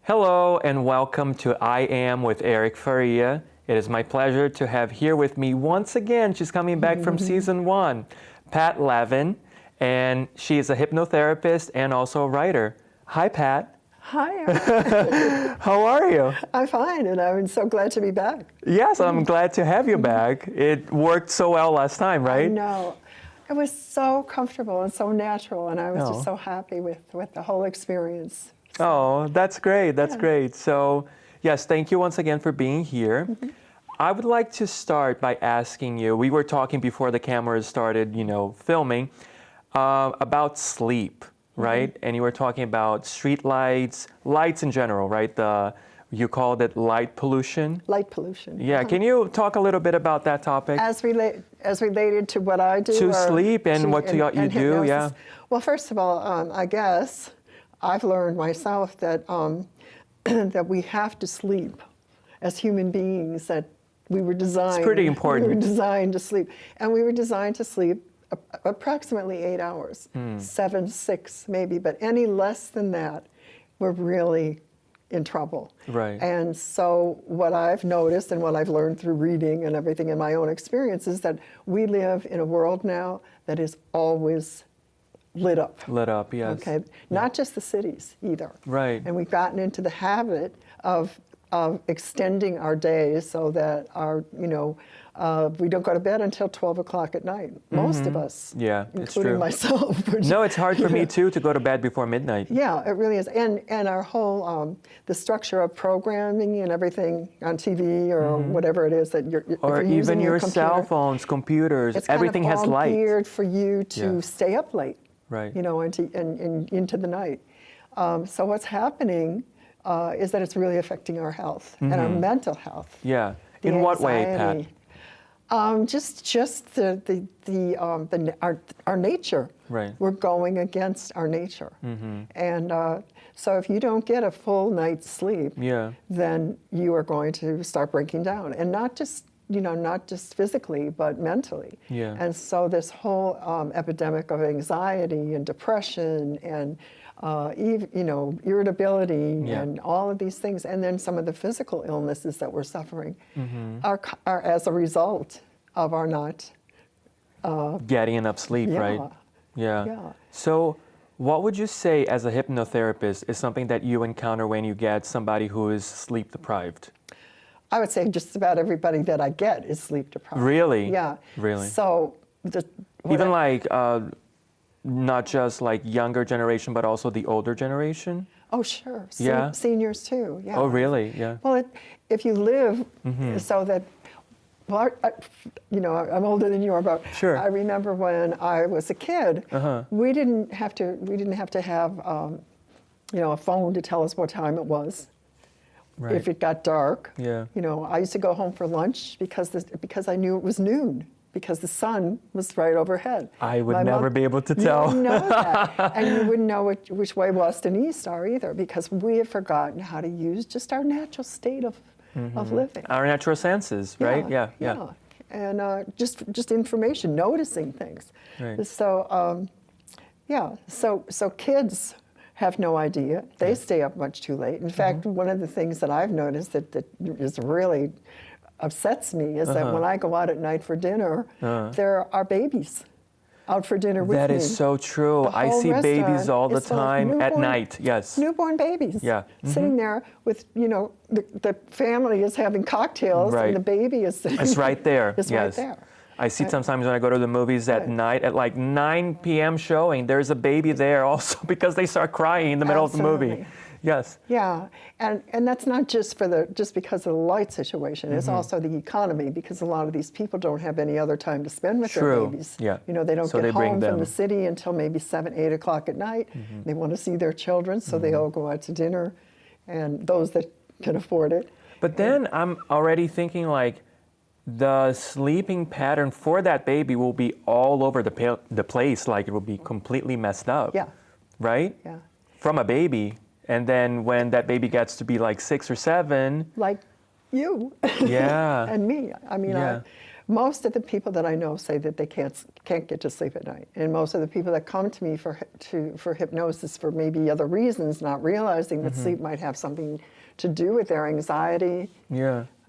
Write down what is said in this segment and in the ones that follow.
Hello and welcome to I Am with Eric Faria. It is my pleasure to have here with me once again, she's coming back from season 1, Pat Lavin, and she is a hypnotherapist and also a writer. Hi, Pat. Hi, Eric. How are you? I'm fine, and I'm so glad to be back. Yes, I'm glad to have you back. It worked so well last time, right? No, it was so comfortable and so natural, and I was just so happy with the whole experience. Oh, that's great. That's great. So, yes, thank you once again for being here. I would like to start by asking you, we were talking before the cameras started, filming, about sleep, right? And you were talking about street lights in general, right? You called it light pollution. Light pollution. Yeah, can you talk a little bit about that topic? As related to what I do? To sleep and what you do, hypnosis? yeah. Well, first of all, I guess I've learned myself that that we have to sleep as human beings, that we were designed. It's pretty important. We were designed to sleep. And we were designed to sleep approximately 8 hours, 7, 6 maybe, but any less than that, we're really in trouble. Right. And so what I've noticed and what I've learned through reading and everything in my own experience is that we live in a world now that is always lit up. Lit up, yes. Okay, not just the cities either. Right. And we've gotten into the habit of extending our days so that we don't go to bed until 12 o'clock at night. Most of us, Yeah, it's including true. myself. No, it's hard for me too to go to bed before midnight. Yeah, it really is. And our whole, the structure of programming and everything on TV or whatever it is that you're Or if you're using even your computer, cell phones, computers, it's everything kind of has all light. geared for you to Yeah. stay up late. Right. And into the night. So what's happening is that it's really affecting our health and our mental health. Yeah. The In what way, Pat? anxiety. Just our nature. Right. We're going against our nature. And so if you don't get a full night's sleep, Yeah. then you are going to start breaking down, and not just physically, but mentally. Yeah. And so this whole epidemic of anxiety and depression and irritability Yeah. and all of these things, and then some of the physical illnesses that we're suffering are as a result of our not. Getting enough sleep, Yeah. right? Yeah. Yeah. So, what would you say as a hypnotherapist is something that you encounter when you get somebody who is sleep deprived? I would say just about everybody that I get is sleep deprived. Really? Yeah. Really? So Even not just like younger generation, but also the older generation? Oh, sure. Yeah. Seniors too. Yeah. Oh, really? Yeah. Well, if you live so that, well, I'm older than you are, but Sure. I remember when I was a kid, we didn't have to have a phone to tell us what time it was. Right. If it got dark, Yeah. I used to go home for lunch because I knew it was noon, because the sun was right overhead. I would My never mom- be able to You tell. wouldn't know that. And you wouldn't know which way west and east are either, because we have forgotten how to use just our natural state of living. Our natural senses, right? Yeah. And just information, noticing things. Right. So, so kids have no idea. They stay up much too late. In fact, one of the things that I've noticed that is really upsets me is that when I go out at night for dinner, there are babies out for dinner with me. That is so true. The I whole see babies restaurant all the is full of time at newborn- night. Yes. Newborn babies. Yeah. Sitting there with, the family is having cocktails Right. and the baby is sitting. It's right there. It's yes. right there. I see sometimes when I go to the movies at Right. night at like 9 p.m. showing, there's a baby there also because they start crying in the middle of the movie. Absolutely. Yes. Yeah, and that's not just because of the light situation. It's also the economy, because a lot of these people don't have any other time to spend with True. their babies. Yeah. They don't So get they bring home from them. the city until maybe 7, 8 o'clock at night. They want to see their children, so they all go out to dinner, and those that can afford it. But then I'm already thinking like the sleeping pattern for that baby will be all over the place, like it will be completely messed up. Yeah. Right? Yeah. From a baby. And then when that baby gets to be like 6 or 7, Like you yeah. and me. I mean, Yeah. most of the people that I know say that they can't get to sleep at night, and most of the people that come to me for hypnosis for maybe other reasons, not realizing that sleep might have something to do with their anxiety,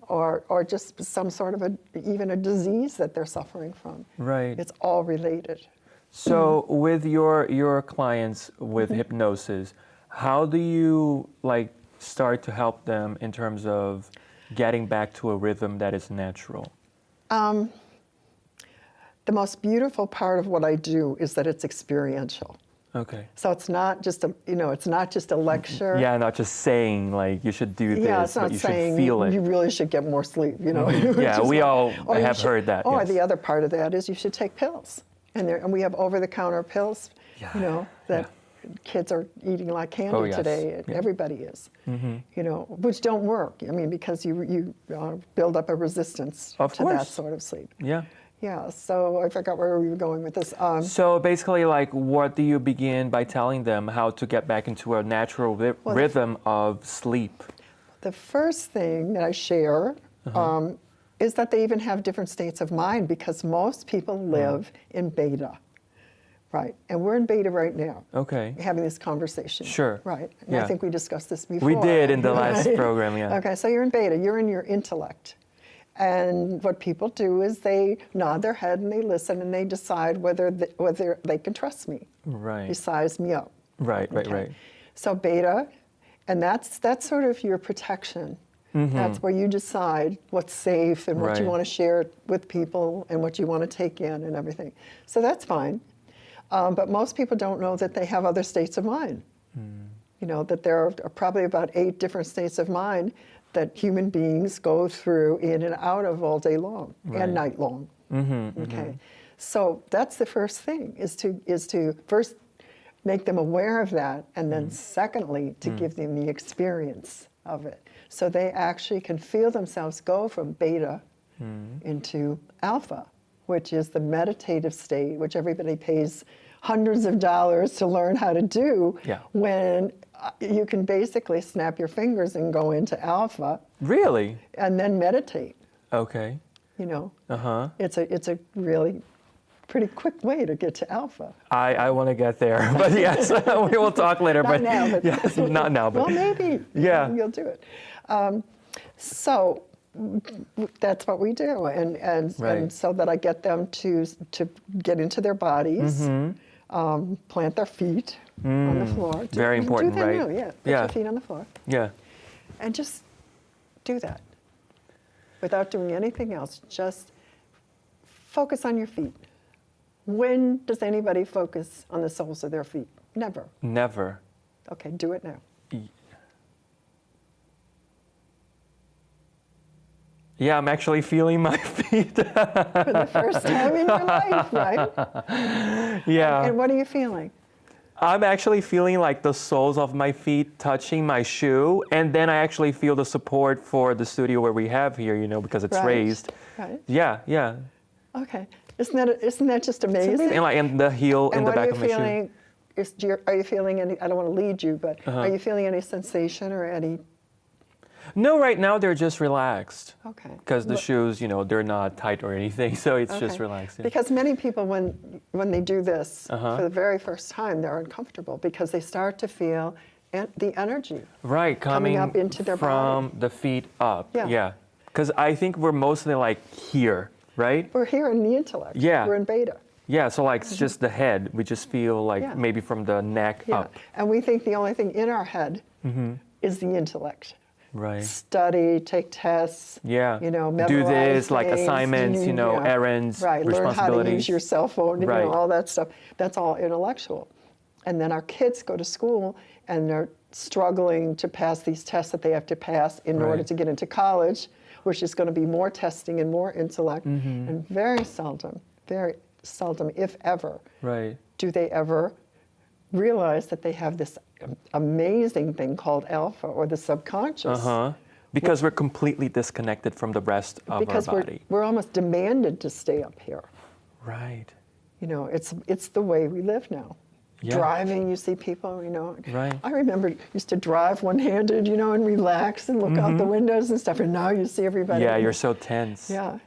or just some sort of even a disease that they're suffering from. Right. It's all related. So with your clients with hypnosis, how do you like start to help them in terms of getting back to a rhythm that is natural? The most beautiful part of what I do is that it's experiential. Okay. So it's not just a lecture. Yeah, not just saying like you should do this, Yeah, it's not but you saying should feel it. you really should get more sleep. Yeah, we all have heard that. Or yes. the other part of that is you should take pills, and we have over-the-counter pills. That kids are eating like candy today. Yeah. Everybody is. Which don't work. I mean, because you build up a resistance to that sort of sleep. Yeah. Yeah, so I forgot where we were going with this. So basically, like, what do you begin by telling them how to get back into a natural rhythm of sleep? The first thing that I share is that they even have different states of mind, because most people live in beta, right? And we're in beta right now. Okay. Having this conversation. Sure. Right. And I think we discussed this before. We did in the last program, yeah. Okay, so you're in beta. You're in your intellect. And what people do is they nod their head and they listen and they decide whether they can trust me. Right. They size me up. Right. So beta, and that's sort of your protection. That's where you decide what's safe and what you want to share with people and what you want to take in and everything. So that's fine. But most people don't know that they have other states of mind. That there are probably about 8 different states of mind that human beings go through in and out of all day long and night long. Okay, so that's the first thing, is to first make them aware of that, and then secondly, to give them the experience of it, so they actually can feel themselves go from beta into alpha, which is the meditative state, which everybody pays hundreds of dollars to learn how to do, when you can basically snap your fingers and go into alpha. Really? And then meditate. Okay. It's a really pretty quick way to get to alpha. I want to get there, but yes, we will talk later. Not now, but yes, not now, but well, maybe. Yeah. You'll do it. So that's what we do, and so that I get them to get into their bodies, plant their feet on the floor. Very important, do that right? Now, yeah. Put your feet on the floor. Yeah. And just do that without doing anything else. Just focus on your feet. When does anybody focus on the soles of their feet? Never. Never. Okay, do it now. Yeah, I'm actually feeling my feet. For the first time in your life, right? Yeah. And what are you feeling? I'm actually feeling like the soles of my feet touching my shoe, and then I actually feel the support for the studio where we have here, because it's raised. Right. Yeah. Okay. Isn't that just amazing? And like in the heel in the back of my shoe. Are you feeling any? I don't want to lead you, but are you feeling any sensation or any? No, right now they're just relaxed. Okay. Because the shoes, they're not tight or anything, so it's just relaxed. Yeah. Because many people, when they do this for the very first time, they're uncomfortable because they start to feel the energy. Right, coming up into their from body. the feet up. Yeah. Because I think we're mostly like here, right? We're here in the intellect. Yeah. We're in beta. Yeah, so like it's just the head. We just feel like maybe from the neck up. And we think the only thing in our head is the intellect. Right. Study, take tests. Yeah. Memorize do this, like things, assignments, errands, right. responsibilities. Learn how to use your cell phone, right. All that stuff. That's all intellectual. And then our kids go to school and they're struggling to pass these tests that they have to pass in order to get into college, which is going to be more testing and more intellect. And very seldom, if ever, do they ever realize that they have this amazing thing called alpha, or the subconscious. Because we're completely disconnected from the rest of our body. Because we're almost demanded to stay up here. Right. It's the way we live now. Yeah. Driving, you see people, Right. I remember used to drive one-handed, and relax and look out the windows and stuff, and now you see everybody. Yeah, you're so tense. Yeah.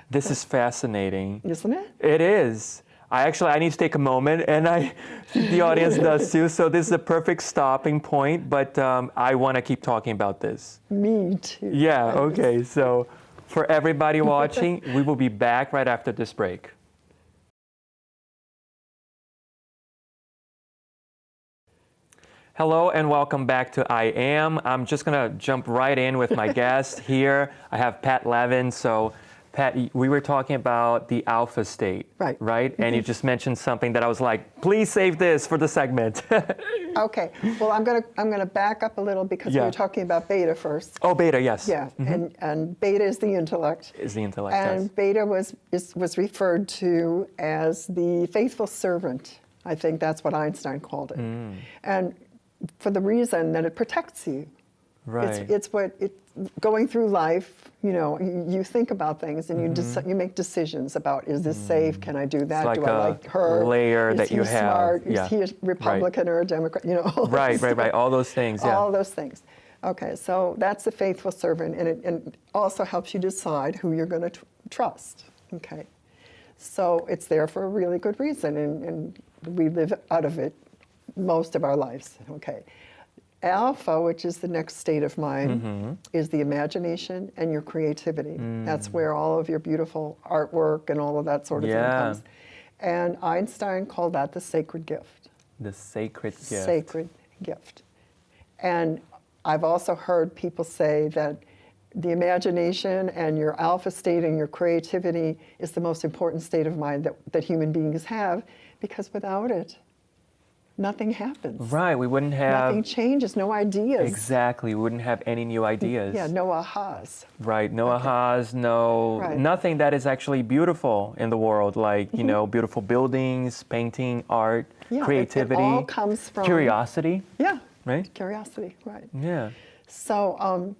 This is fascinating. Isn't it? It is. I need to take a moment, and I think the audience does too. So this is a perfect stopping point, but I want to keep talking about this. Me too. Yeah, okay. So for everybody watching, we will be back right after this break. Hello and welcome back to I Am. I'm just going to jump right in with my guest here. I have Pat Lavin. So Pat, we were talking about the alpha state, right? Mm-hmm. And you just mentioned something that I was like, please save this for the segment. Okay. Well, I'm gonna back up a little because we were talking about beta first. Oh, beta, yes. Yeah, and beta is the intellect. Is the intellect, and yes. beta was referred to as the faithful servant. I think that's what Einstein called it, and for the reason that it protects you. Right. It's going through life, you think about things and you make decisions about, is this safe? Can I do that? It's like do I like her? Layer is that you have. Smart? Yeah. Is he a Republican or a Democrat? Right. All those things. Yeah. All those things. Okay, so that's the faithful servant, and it also helps you decide who you're going to trust. Okay, so it's there for a really good reason, and we live out of it most of our lives. Okay. Alpha, which is the next state of mind, is the imagination and your creativity. That's where all of your beautiful artwork and all of that sort of thing comes. And Einstein called that the sacred gift. The sacred gift. Sacred gift. And I've also heard people say that the imagination and your alpha state and your creativity is the most important state of mind that human beings have, because without it, nothing happens. Right, we wouldn't have... Nothing changes, no ideas. Exactly, we wouldn't have any new ideas. Yeah, no ahas. Right, no ahas, nothing that is actually beautiful in the world, like, beautiful buildings, painting, art, creativity. It all comes from... Curiosity. Yeah. Right? Curiosity, right. Yeah. So,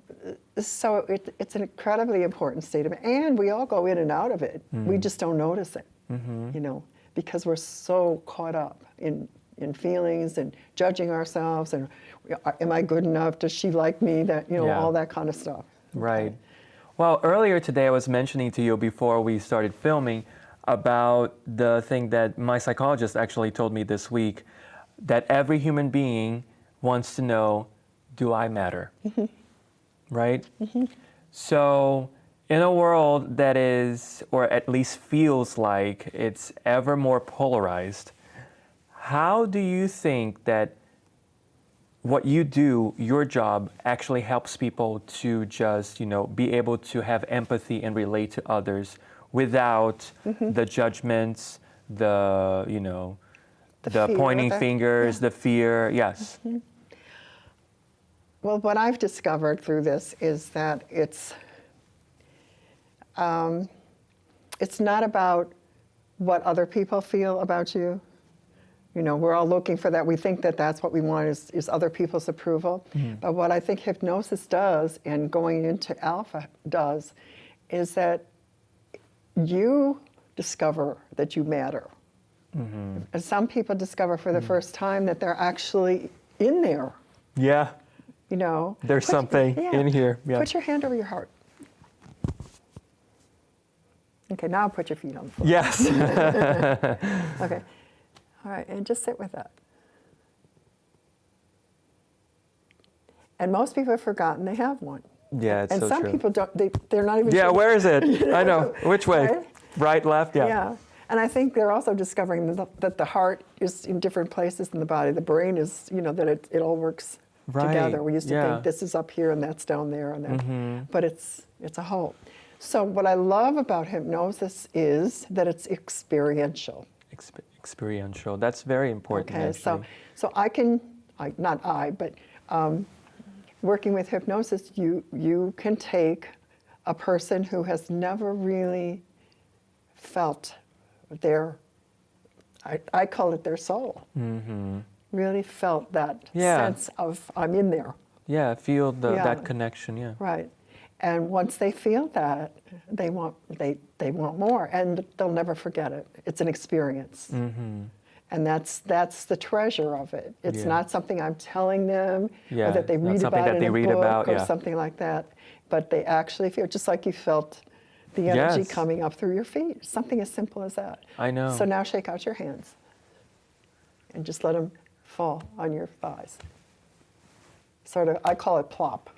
it's an incredibly important state of mind, and we all go in and out of it. We just don't notice it, because we're so caught up in feelings and judging ourselves and am I good enough? Does she like me? That all that kind of stuff. Right. Well, earlier today I was mentioning to you before we started filming about the thing that my psychologist actually told me this week, that every human being wants to know, do I matter? Right? So in a world that is, or at least feels like it's ever more polarized, how do you think that what you do, your job, actually helps people to just, be able to have empathy and relate to others without the judgments, the fear, pointing fingers, the fear? Yes. Well, what I've discovered through this is that it's not about what other people feel about you. We're all looking for that. We think that that's what we want is other people's approval. But what I think hypnosis does, and going into alpha does, is that you discover that you matter. And some people discover for the first time that they're actually in there. Yeah. There's something in here. Yeah. Put your hand over your heart. Okay, now put your feet on the floor. Yes. Okay. All right, and just sit with that. And most people have forgotten they have one. Yeah, it's and so some true. people don't, they're not even Yeah, sure. where is it? I know. Which way? Right? Right, left? Yeah. Yeah. And I think they're also discovering that the heart is in different places in the body. The brain is, that it all works together. We used to think this is up here and that's down there, and that, but it's a whole. So what I love about hypnosis is that it's experiential. Experiential. That's very important. Okay, actually. so working with hypnosis, you can take a person who has never really felt I call it their soul. Really felt that sense of I'm in there. Yeah, feel that connection. Yeah. Right, and once they feel that, they want more, and they'll never forget it. It's an experience. And that's the treasure of it. It's not something I'm telling them, or that they read about in a book or something like that. But they actually feel just like you felt the energy Yes. coming up through your feet. Something as simple as that. I know. So now shake out your hands and just let them fall on your thighs. Sort of, I call it plop.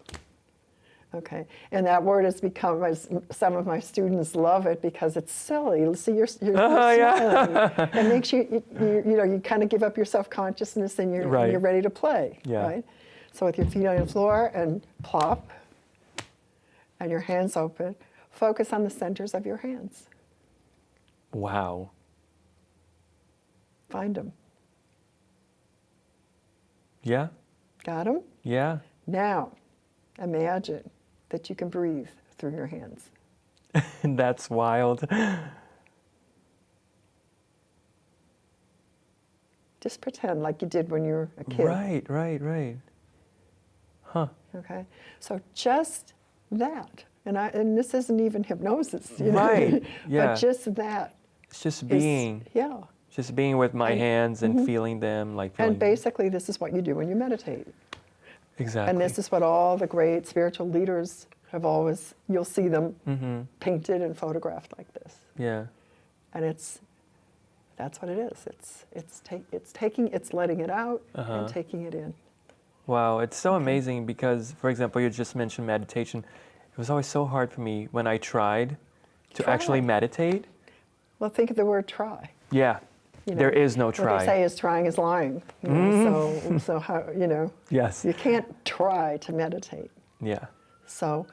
Okay, and that word has become, some of my students love it because it's silly. See, you're smiling. Yeah. It makes you kind of give up your self-consciousness and Right. you're ready to play, Yeah. right? So with your feet on the floor and plop, and your hands open, focus on the centers of your hands. Wow. Find them. Yeah. Got them? Yeah. Now, imagine that you can breathe through your hands. That's wild. Just pretend like you did when you were a kid. Right. Huh. Okay, so just that, and this isn't even hypnosis, you know? Right, yeah. But just that. It's just is- being. yeah. Just being with my And- hands and feeling them, like feeling. And basically, this is what you do when you meditate. Exactly. And this is what all the great spiritual leaders have always. You'll see them painted and photographed like this. Yeah. And that's what it is. It's letting it out and taking it in. Wow, it's so amazing because, for example, you just mentioned meditation. It was always so hard for me when I tried to Try. actually meditate. Well, think of the word try. Yeah, You know, there is no What try. they say is trying is lying. You know, so how, Yes. you can't try to meditate. Yeah, So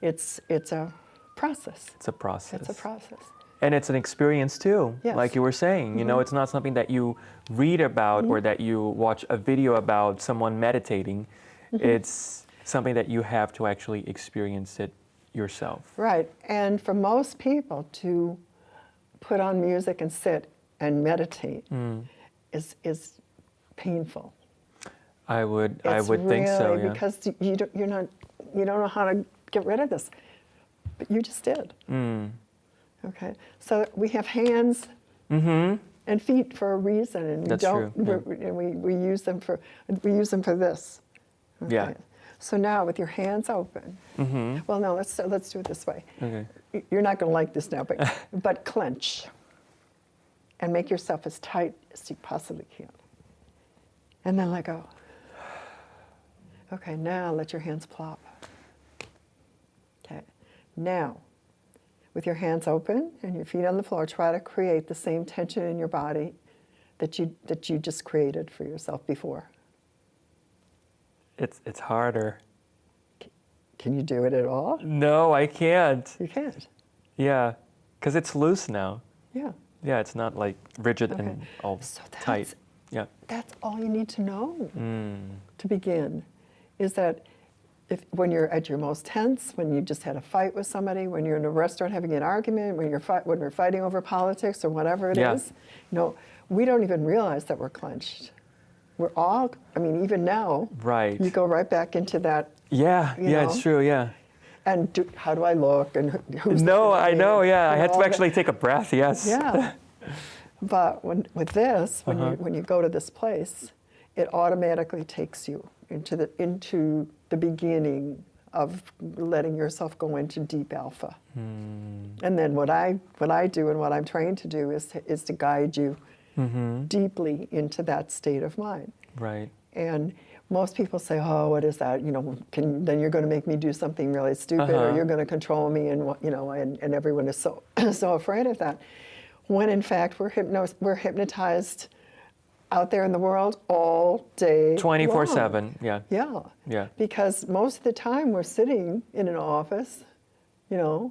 it's a process. it's a process. It's a process. And it's an experience too, Yes. like you were saying. You know, it's not something that you read about or that you watch a video about someone meditating. It's something that you have to actually experience it yourself. Right. And for most people to put on music and sit and meditate is painful. I would It's think so. really Yeah. because you don't know how to get rid of this, but you just did. Okay, so we have hands and feet for a reason, and we That's don't. true, We use them for this. Okay. Yeah. So now with your hands open. Well, no, let's do it this way. Okay. You're not going to like this now, but clench and make yourself as tight as you possibly can, and then let go. Okay, now let your hands plop. Okay, now with your hands open and your feet on the floor, try to create the same tension in your body that you just created for yourself before. It's harder. Can you do it at all? No, I can't. You can't. Yeah, because it's loose now. Yeah. Yeah, it's not like rigid Okay. and all So tight. Yeah. That's all you need to know to begin, is that when you're at your most tense, when you just had a fight with somebody, when you're in a restaurant having an argument, when we're fighting over politics or whatever it Yeah. is, we don't even realize that we're clenched. We're all, even now, Right. you go right back into that. Yeah, You yeah, know? it's true, yeah. And how do I look? And who's No, looking at I me? know, yeah. I And had all to that. actually take a breath, yes. Yeah. But with this, when you go to this place, it automatically takes you into the beginning of letting yourself go into deep alpha. And then what I do and what I'm trained to do is to guide you deeply into that state of mind. Right. And most people say, "Oh, what is that? Then you're going to make me do something really stupid, or you're going to control me," and everyone is so so afraid of that. When in fact we're hypnotized out there in the world all day 24/7, yeah. Yeah. Yeah. Because most of the time we're sitting in an office,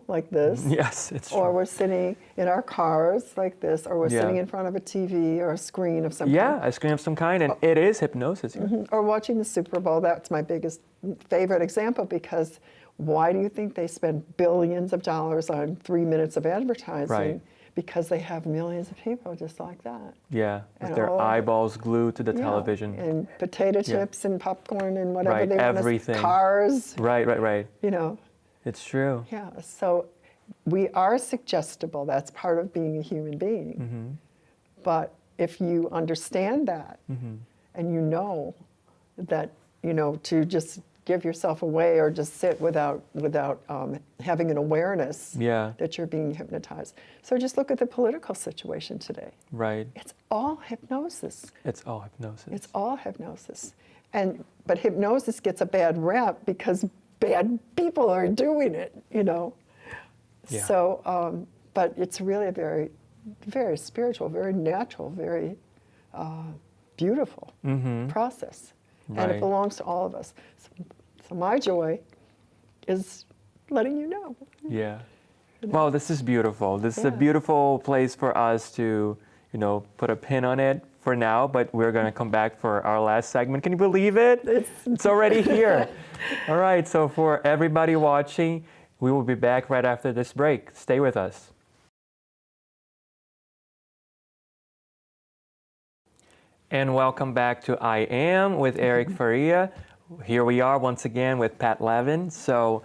like this. Yes, it's true. Or we're sitting in our cars like this, or we're Yeah. sitting in front of a TV or a screen of some Yeah, a screen of some kind, and it is hypnosis. Yeah. or watching the Super Bowl. That's my biggest favorite example, because why do you think they spend billions of dollars on 3 minutes of advertising? Right. Because they have millions of people just like that. Yeah, with And their all of it. eyeballs glued to the Yeah, television. and potato chips and popcorn and whatever Right, they want. everything. Cars. Right. You know. It's true. Yeah. So we are suggestible. That's part of being a human being. But if you understand that, and you know that, to just give yourself away or just sit without having an awareness Yeah. that you're being hypnotized. So just look at the political situation today. Right. It's all hypnosis. It's all hypnosis. It's all hypnosis. But hypnosis gets a bad rap because bad people are doing it, you know. Yeah. So, but it's really a very, very spiritual, very natural, very beautiful process. And Right. it belongs to all of us. So my joy is letting you know. Yeah. Well, this is beautiful. This is a Yeah. beautiful place for us to, put a pin on it for now, but we're going to come back for our last segment. Can you believe it? It's already here. All right, so for everybody watching, we will be back right after this break. Stay with us. And welcome back to I Am with Eric Faria. Here we are once again with Pat Lavin. So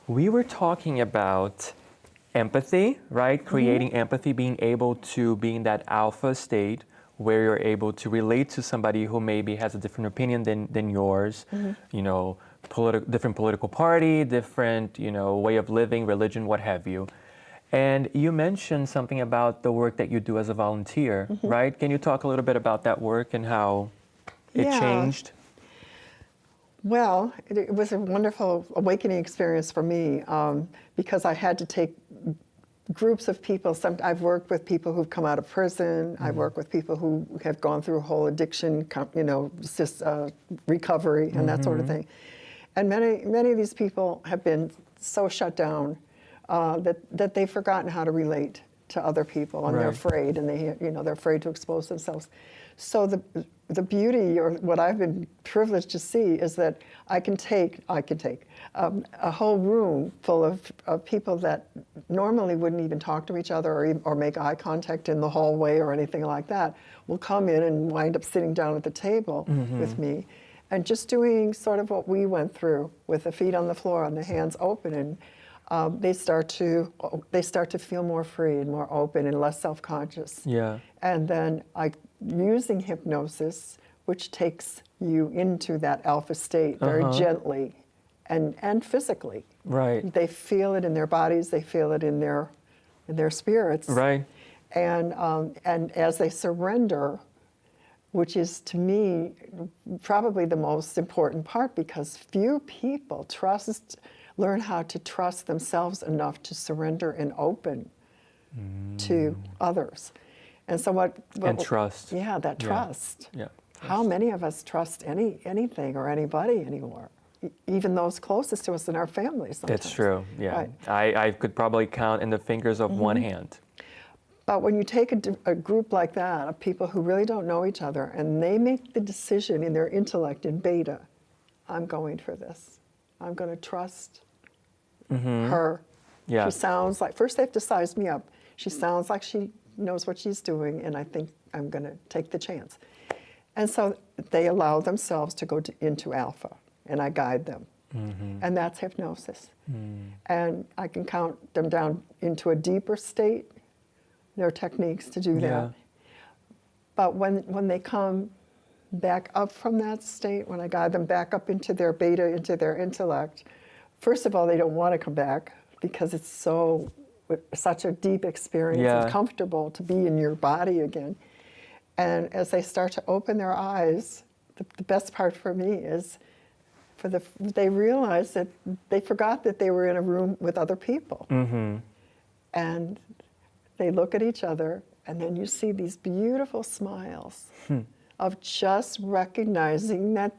we were talking about empathy, right? Creating empathy, being able to be in that alpha state where you're able to relate to somebody who maybe has a different opinion than yours, different political party, different, way of living, religion, what have you. And you mentioned something about the work that you do as a volunteer, right? Can you talk a little bit about that work and how it Yeah. changed? Well, it was a wonderful awakening experience for me because I had to take groups of people. I've worked with people who've come out of prison. I've worked with people who have gone through a whole addiction, recovery and that sort of thing. And many of these people have been so shut down that they've forgotten how to relate to other people, and they're Right. afraid, and they're afraid to expose themselves. So the beauty, or what I've been privileged to see, is that I can take a whole room full of people that normally wouldn't even talk to each other or make eye contact in the hallway or anything like that, will come in and wind up sitting down at the table with me, and just doing sort of what we went through, with the feet on the floor and the hands open, and they start to feel more free and more open and less self-conscious. Yeah. And then using hypnosis, which takes you into that alpha state very gently and physically. Right. They feel it in their bodies, they feel it in their spirits. Right. And as they surrender, which is to me probably the most important part, because few people learn how to trust themselves enough to surrender and open to others. And so And trust. Yeah, that Yeah. trust. Yeah. How many of us trust anything or anybody anymore? Even those closest to us in our families sometimes. It's true, yeah. Right. I could probably count in the fingers of one hand. But when you take a group like that of people who really don't know each other, and they make the decision in their intellect in beta, I'm going for this. I'm going to trust her. Yeah. She sounds like, first they have to size me up. She sounds like she knows what she's doing, and I think I'm going to take the chance. And so they allow themselves to go into alpha, and I guide them. And that's hypnosis. And I can count them down into a deeper state. There are techniques to do that. Yeah. But when they come back up from that state, when I guide them back up into their beta, into their intellect, first of all, they don't want to come back because it's such a deep experience and comfortable to be in your body again. And as they start to open their eyes, the best part for me is they realize that they forgot that they were in a room with other people. And they look at each other, and then you see these beautiful smiles of just recognizing that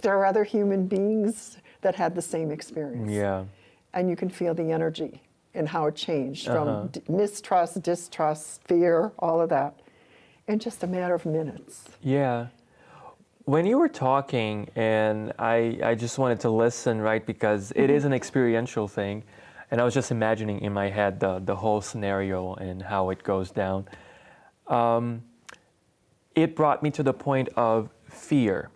there are other human beings that had the same experience. Yeah. And you can feel the energy and how it changed from mistrust, distrust, fear, all of that, in just a matter of minutes. Yeah. When you were talking, and I just wanted to listen, right, because it is an experiential thing, and I was just imagining in my head the whole scenario and how it goes down. It brought me to the point of fear,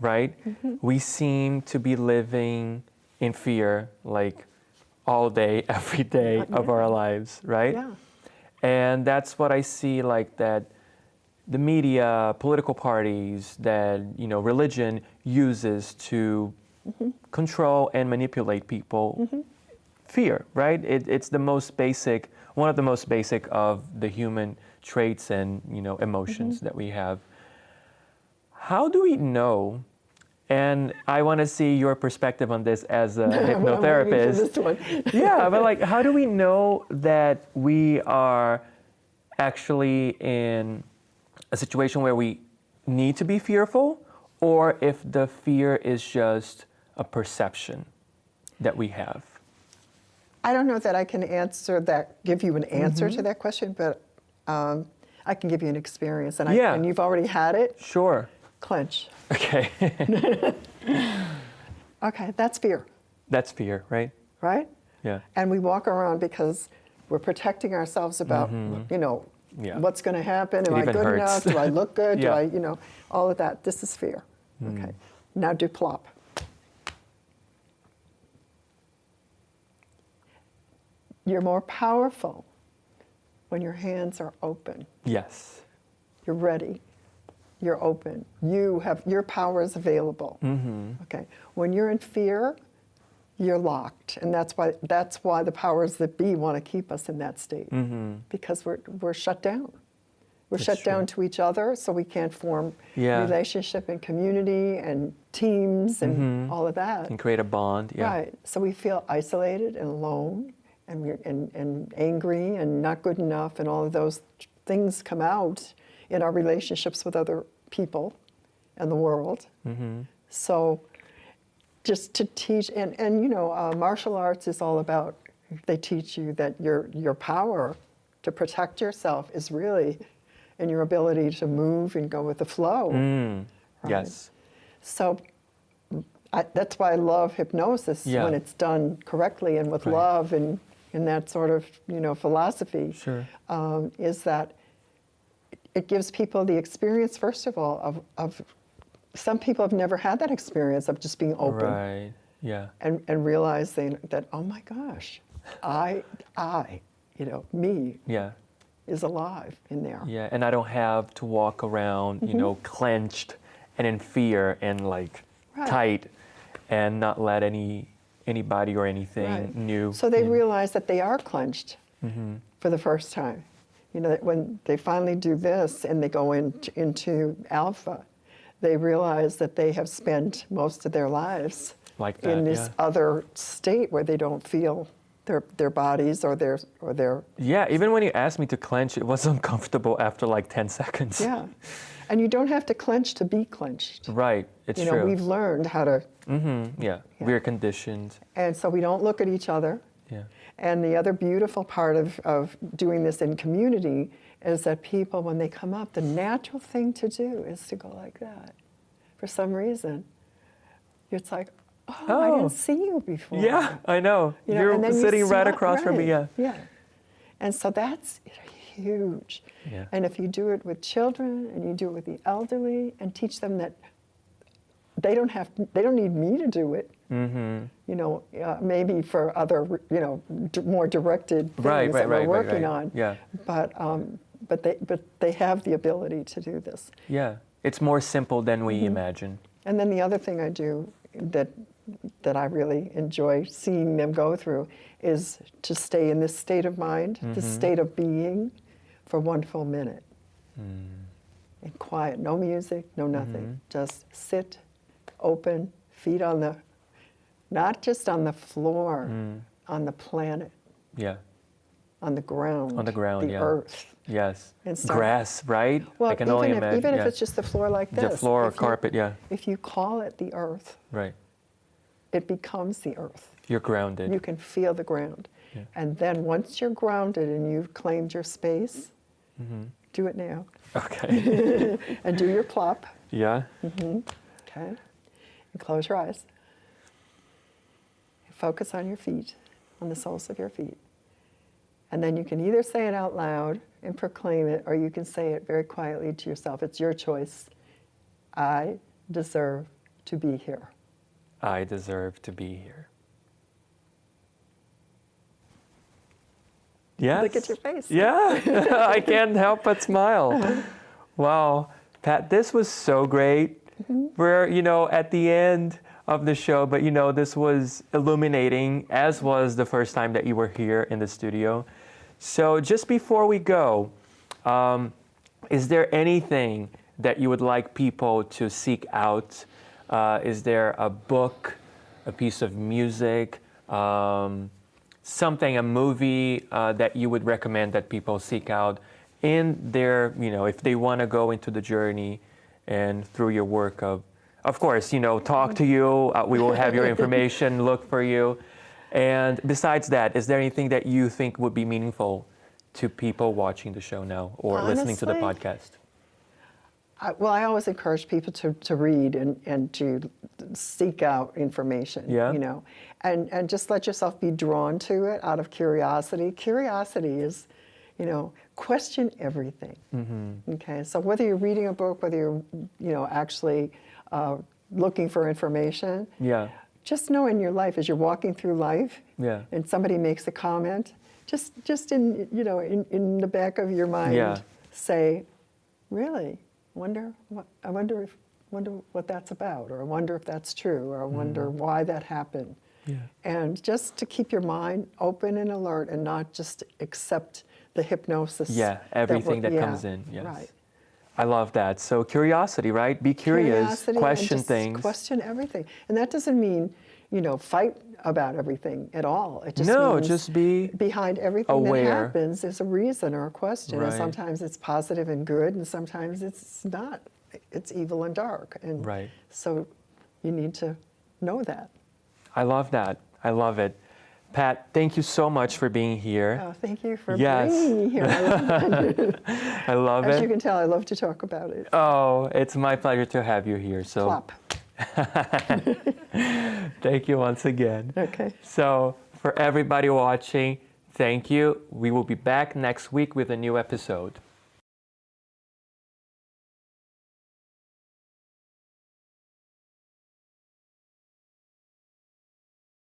right? We seem to be living in fear like all day, every day of our lives, right? Yeah. And that's what I see, like that the media, political parties, that religion uses to control and manipulate people. Fear, right? It's the most basic, one of the most basic of the human traits and emotions that we have. How do we know? And I want to see your perspective on this as a hypnotherapist. I'm waiting for this one. Yeah, but like, how do we know that we are actually in a situation where we need to be fearful, or if the fear is just a perception that we have? I don't know that I can give you an answer to that question, but I can give you an experience. And you've already had it. Sure. Clench. Okay. Okay, that's fear. That's fear, right? Right? Yeah. And we walk around because we're protecting ourselves about, what's going to happen. Am I good enough? Do I look good? Yeah. Do I, all of that. This is fear. Okay. Now do plop. You're more powerful when your hands are open. Yes. You're ready. You're open. Your power is available. Okay. When you're in fear, you're locked, and that's why the powers that be want to keep us in that state, because we're shut down. We're shut down to each other, so we can't form relationship and community and teams and all of that. And create a bond. Yeah. Right. So we feel isolated and alone, and and angry and not good enough, and all of those things come out in our relationships with other people and the world. So just to teach, and martial arts is all about, they teach you that your power to protect yourself is really in your ability to move and go with the flow. Right? Yes. So that's why I love hypnosis when it's done correctly and with love and in that sort of philosophy. Sure. Is that it gives people the experience, first of all, of some people have never had that experience of just being open. Right. Yeah. And realizing that, oh my gosh, me Yeah. is alive in there. Yeah, and I don't have to walk around, clenched and in fear and like tight, and not let anybody or anything new. So they realize that they are clenched for the first time. That when they finally do this and they go into alpha, they realize that they have spent most of their lives like that, in this other state where they don't feel their bodies or their. Yeah, even when you asked me to clench, it was uncomfortable after like 10 seconds. Yeah, and you don't have to clench to be clenched. Right, it's true. We've learned how to. We're conditioned. And so we don't look at each other. Yeah. And the other beautiful part of doing this in community is that people, when they come up, the natural thing to do is to go like that. For some reason, it's like, oh, I didn't see you before. Yeah, I know. You're sitting right across from me. Yeah. Yeah. And so that's huge. Yeah. And if you do it with children and you do it with the elderly and teach them that they don't need me to do it. Maybe for other, more directed things that we're working on. Yeah. But they have the ability to do this. Yeah. It's more simple than we imagine. And then the other thing I do that I really enjoy seeing them go through is to stay in this state of mind, this state of being, for 1 full minute. And quiet, no music, no nothing. Just sit, open, feet on the, not just on the floor, on the planet. Yeah. On the ground. On the ground, the earth. Yes. And start, grass, right? Well, I can only imagine. Even if it's just the floor like this. The floor or carpet, If you call it the earth, right, it becomes the earth. You're grounded. You can feel the ground. Yeah. And then once you're grounded and you've claimed your space, do it now. Okay. And do your plop. Yeah. Okay. And close your eyes. Focus on your feet, on the soles of your feet. And then you can either say it out loud and proclaim it, or you can say it very quietly to yourself. It's your choice. I deserve to be here. I deserve to be here. Yes. Look at your face. Yeah, I can't help but smile. Wow, Pat, this was so great. We're, at the end of the show, but you know, this was illuminating, as was the first time that you were here in the studio. So just before we go, is there anything that you would like people to seek out? Is there a book, a piece of music, something, a movie that you would recommend that people seek out in their, you know, if they want to go into the journey and through your work of course, you know, talk to you, we will have your information, look for you. And besides that, is there anything that you think would be meaningful to people watching the show now or listening to the podcast? I always encourage people to read and to seek out information, Yeah. you know, and just let yourself be drawn to it out of curiosity. Curiosity is, you know, question everything. Mm-hmm. Okay, so whether you're reading a book, whether you're, you know, actually looking for information, Yeah. just know in your life, as you're walking through life, Yeah. and somebody makes a comment, just in, you know, in the back of your mind, Yeah. say, really, I wonder what that's about, or I wonder if that's true, or I wonder why that happened. Yeah. And just to keep your mind open and alert, and not just accept the hypnosis. Yeah, everything that comes in. Yes. Right. I love that. So curiosity, right? Be curious, Curiosity, question and just things. question everything. And that doesn't mean, you know, fight about everything at all. It just No, means just be behind everything aware. that happens is a reason or a question. Right. And sometimes it's positive and good, and sometimes it's not. It's evil and dark. And Right. so you need to know that. I love that. I love it. Pat, thank you so much for being here. Oh, thank you for Yes. bringing me here. I love As it. you can tell, I love to talk about it. Oh, it's my pleasure to have you here. So Plop. thank you once again. Okay. So for everybody watching, thank you. We will be back next week with a new episode.